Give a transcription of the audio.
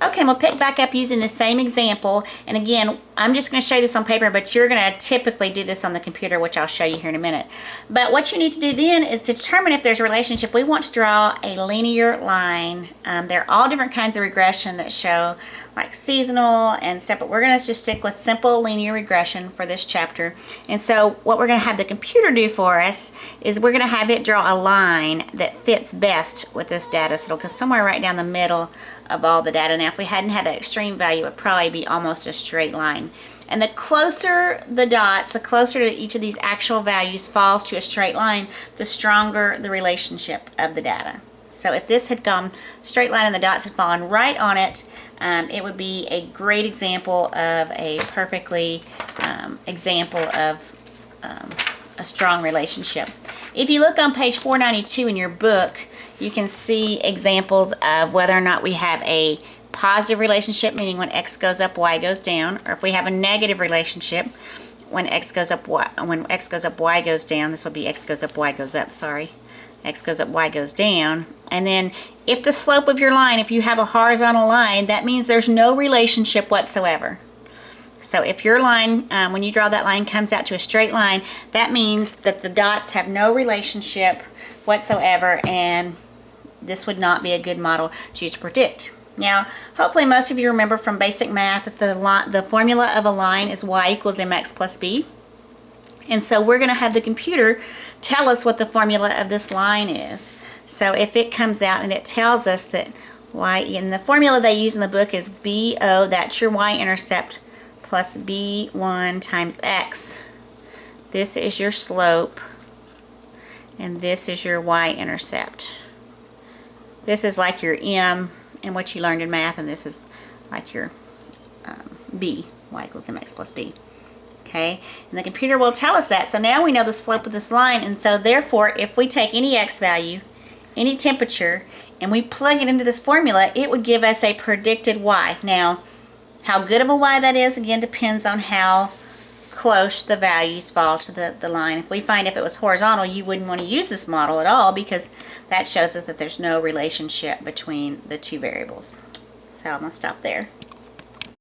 Okay, we'll pick back up using the same example. And again, I'm just going to show you this on paper, but you're going to typically do this on the computer, which I'll show you here in a minute. But what you need to do then is to determine if there's a relationship. We want to draw a linear line. There are all different kinds of regression that show like seasonal and stuff, but we're going to just stick with simple linear regression for this chapter. And so what we're going to have the computer do for us is we're going to have it draw a line that fits best with this data. So it'll go somewhere right down the middle of all the data. Now if we hadn't had that extreme value, it would probably be almost a straight line. And the closer the dots, the closer to each of these actual values falls to a straight line, the stronger the relationship of the data. So if this had gone straight line and the dots had fallen right on it, it would be a great example of a perfectly example of a strong relationship. If you look on page 492 in your book, you can see examples of whether or not we have a positive relationship, meaning when x goes up, y goes down, or if we have a negative relationship, when x goes up, y goes down. This would be x goes up, y goes up, sorry. X goes up, y goes down. And then if the slope of your line, if you have a horizontal line, that means there's no relationship whatsoever. So if your line, when you draw that line, comes out to a straight line, that means that the dots have no relationship whatsoever, and this would not be a good model to use to predict. Now, hopefully most of you remember from basic math that the formula of a line is y equals mx plus b. And so we're going to have the computer tell us what the formula of this line is. So if it comes out and it tells us that y, and the formula they use in the book is BO, that's your y-intercept, plus B1 times x. This is your slope, and this is your y-intercept. This is like your m and what you learned in math, and this is like your b, y equals mx plus b. Okay, and the computer will tell us that. So now we know the slope of this line, and so therefore if we take any x value, any temperature, and we plug it into this formula, it would give us a predicted y. Now, how good of a y that is, again, depends on how close the values fall to the line. If we find if it was horizontal, you wouldn't want to use this model at all, because that shows us that there's no relationship between the two variables. So I'm going to stop there.